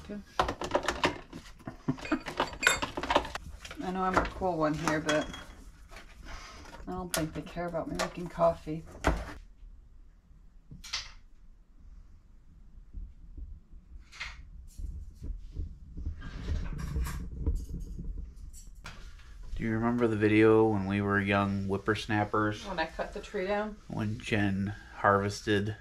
too. I know I'm a cool one here, but I don't think they care about me making coffee. Do you remember the video when we were young whippersnappers? When I cut the tree down? When Jen harvested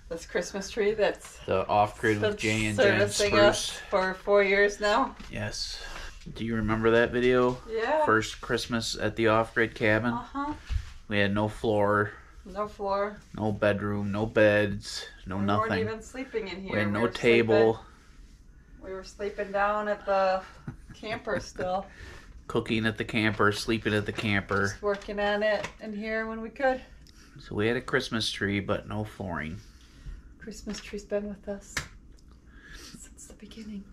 this Christmas tree that's the off-grid with Jay and Jen servicing us for 4 years now? Yes. Do you remember that video? Yeah. First Christmas at the off-grid cabin? Uh-huh. We had no floor. No floor. No bedroom, no beds, no nothing. We weren't even sleeping in here. We had no table. We were sleeping down at the camper still. Cooking at the camper, sleeping at the camper. Just working on it in here when we could. So we had a Christmas tree, but no flooring. Christmas tree's been with us since the beginning.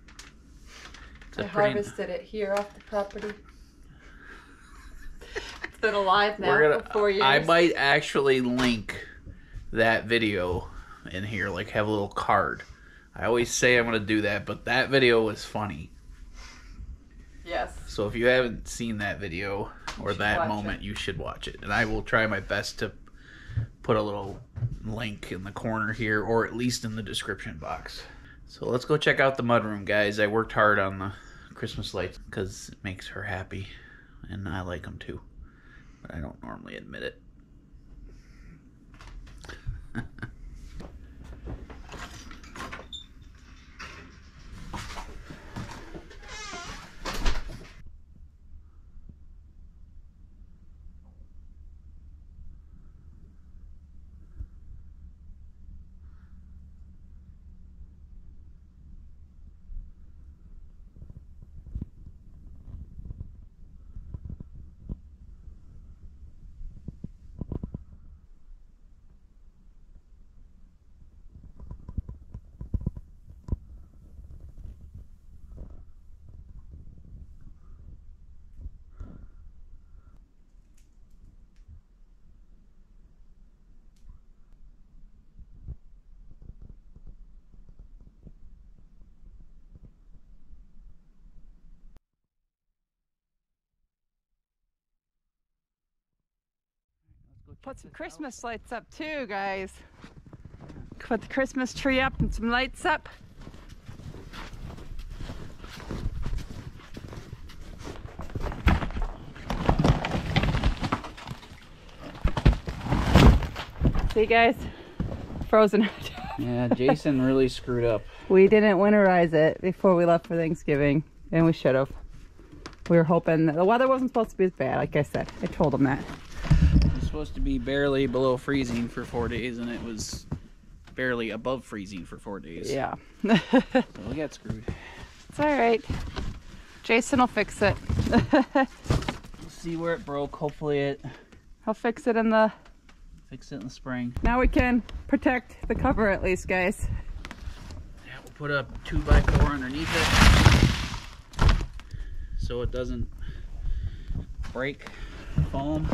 I harvested it here off the property. It's been alive now for 4 years. I might actually link that video in here, like have a little card. I always say I'm going to do that, but that video was funny. Yes. So if you haven't seen that video or that moment, you should watch it. And I will try my best to put a little link in the corner here, or at least in the description box. So let's go check out the mudroom, guys. I worked hard on the Christmas lights because it makes her happy, and I like them too. But I don't normally admit it. Put some Christmas lights up too, guys. Put the Christmas tree up and some lights up. See, guys? Frozen. Yeah, Jason really screwed up. We didn't winterize it before we left for Thanksgiving, and we should have. We were hoping that the weather wasn't supposed to be as bad, like I said. I told them that. It was supposed to be barely below freezing for 4 days, and it was barely above freezing for 4 days. Yeah. So we got screwed. It's all right. Jason will fix it. We'll see where it broke. Hopefully He'll fix it in the... Fix it in the spring. Now we can protect the cover at least, guys. Yeah, we'll put a 2x4 underneath it so it doesn't break foam.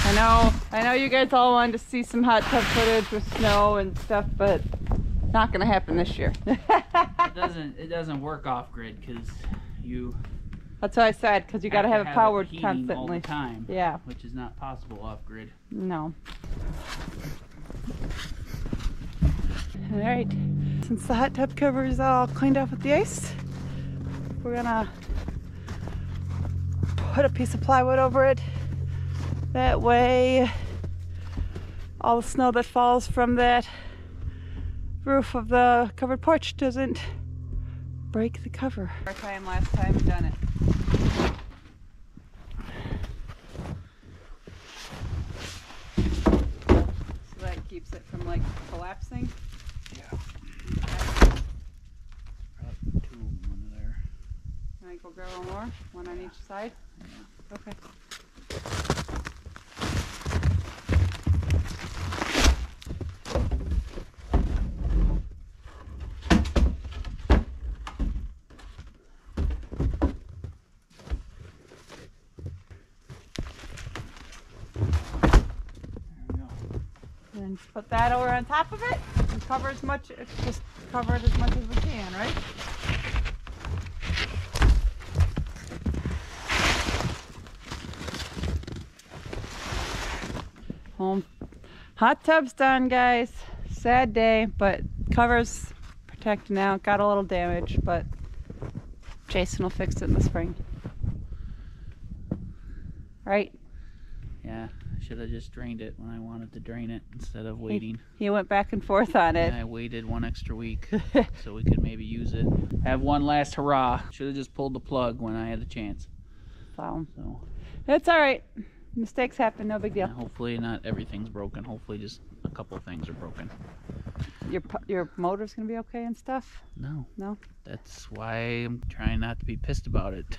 I know you guys all wanted to see some hot tub footage with snow and stuff, but not gonna happen this year. It doesn't work off grid because you... That's what I said, because you got to have it powered constantly. All the time, yeah. Which is not possible off grid. No. All right. Since the hot tub cover is all cleaned off with the ice, we're gonna put a piece of plywood over it. That way, all the snow that falls from that roof of the covered porch doesn't break the cover. Our time last time we've done it. So that keeps it from like collapsing. Yeah. Probably 2 under there. I think we'll grab one more, one on each side. Yeah. Okay. And put that over on top of it and cover as much, just cover it as much as we can, right? Home. Hot tub's done, guys. Sad day, but cover's protected now. Got a little damage, but Jason will fix it in the spring. Right? Yeah, I should have just drained it when I wanted to drain it instead of waiting. He went back and forth on it. And I waited one extra week so we could maybe use it. Have one last hurrah. Should have just pulled the plug when I had the chance. So So it's all right. Mistakes happen, no big deal. hopefully not everything's broken. Hopefully just a couple things are broken. Your motor's gonna be okay and stuff? No. No? That's why I'm trying not to be pissed about it.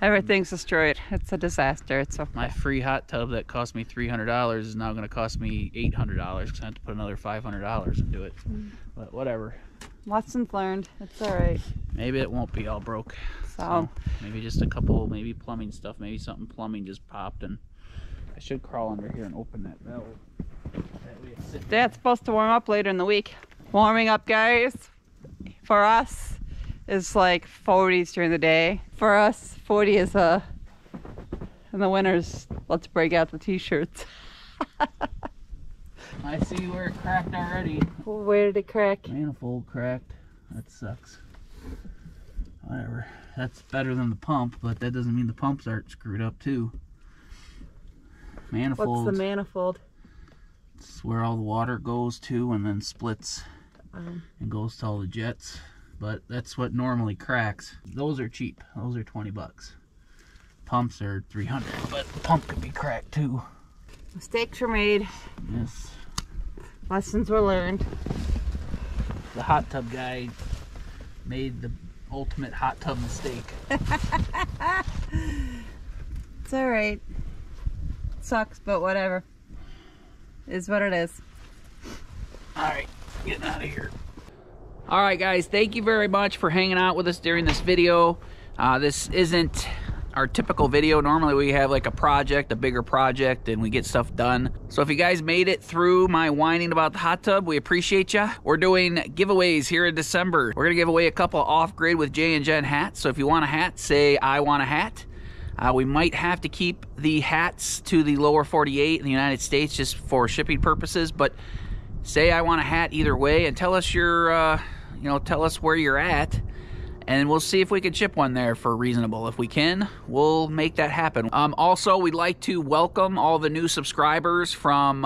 Everything's destroyed. It's a disaster. It's okay. My free hot tub that cost me $300 is now going to cost me $800 because I have to put another $500 into it. But whatever. Lessons learned. It's all right. Maybe it won't be all broke. So maybe just a couple, maybe plumbing stuff. Maybe something plumbing just popped, and I should crawl under here and open that valve. That way it's sitting. Dad's supposed to warm up later in the week. Warming up, guys, for us is like 40s during the day. For us, 40 is in the winters, let's break out the t-shirts. I see where it cracked already. Where did it crack? Manifold cracked. That sucks. Whatever. That's better than the pump, but that doesn't mean the pumps aren't screwed up too. Manifold. What's the manifold? It's where all the water goes to and then splits and goes to all the jets. But that's what normally cracks. Those are cheap. Those are 20 bucks. Pumps are 300, but the pump could be cracked too. Mistakes were made. Yes. Lessons were learned. The hot tub guy made the ultimate hot tub mistake. It's all right. Sucks, but whatever. Is what it is. All right, getting out of here. All right, guys, thank you very much for hanging out with us during this video. This isn't our typical video. Normally we have like a project, a bigger project, and we get stuff done. So if you guys made it through my whining about the hot tub, we appreciate ya. We're doing giveaways here in December. We're gonna give away a couple off-grid with Jay and Jen hats. So if you want a hat, say I want a hat. We might have to keep the hats to the lower 48 in the United States just for shipping purposes, but say I want a hat either way, and tell us your tell us where you're at, and we'll see if we can ship one there for reasonable. If we can, we'll make that happen. Also, we'd like to welcome all the new subscribers from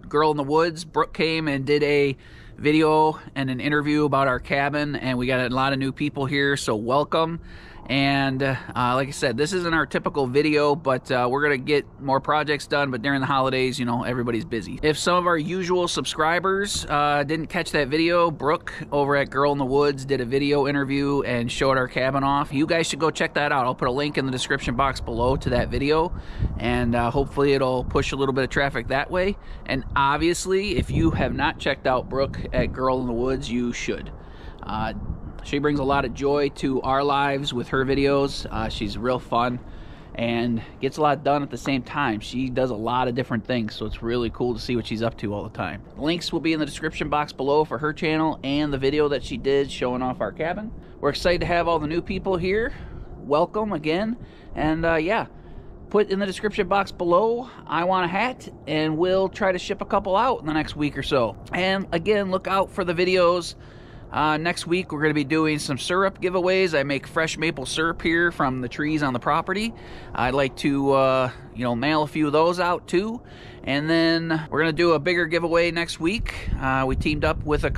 Girl in the Woods. Brooke came and did a video and an interview about our cabin, and we got a lot of new people here, so welcome. And like I said, this isn't our typical video, but we're gonna get more projects done. But during the holidays, you know, everybody's busy. If some of our usual subscribers didn't catch that video, Brooke over at Girl in the Woods did a video interview and showed our cabin off. You guys should go check that out. I'll put a link in the description box below to that video, and hopefully it'll push a little bit of traffic that way. And obviously, if you have not checked out Brooke at Girl in the Woods, you should. She brings a lot of joy to our lives with her videos. She's real fun and gets a lot done at the same time. She does a lot of different things, so it's really cool to see what she's up to all the time. Links will be in the description box below for her channel and the video that she did showing off our cabin. We're excited to have all the new people here. Welcome again. And yeah, put in the description box below, I want a hat, and we'll try to ship a couple out in the next week or so. And again, look out for the videos. Next week we're going to be doing some syrup giveaways. I make fresh maple syrup here from the trees on the property. I'd like to mail a few of those out too. And then we're going to do a bigger giveaway next week. We teamed up with a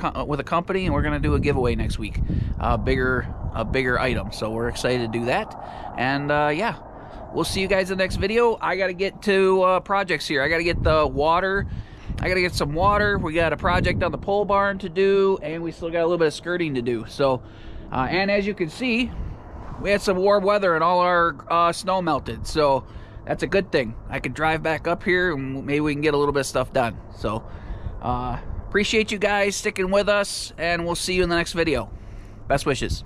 company, and we're going to do a giveaway next week, a bigger item. So we're excited to do that. And yeah, we'll see you guys in the next video. I got to get to projects here. I got to get the water. I gotta get some water. We got a project on the pole barn to do, and we still got a little bit of skirting to do. So, and as you can see, we had some warm weather and all our snow melted. So that's a good thing. I could drive back up here and maybe we can get a little bit of stuff done. So, appreciate you guys sticking with us, and we'll see you in the next video. Best wishes.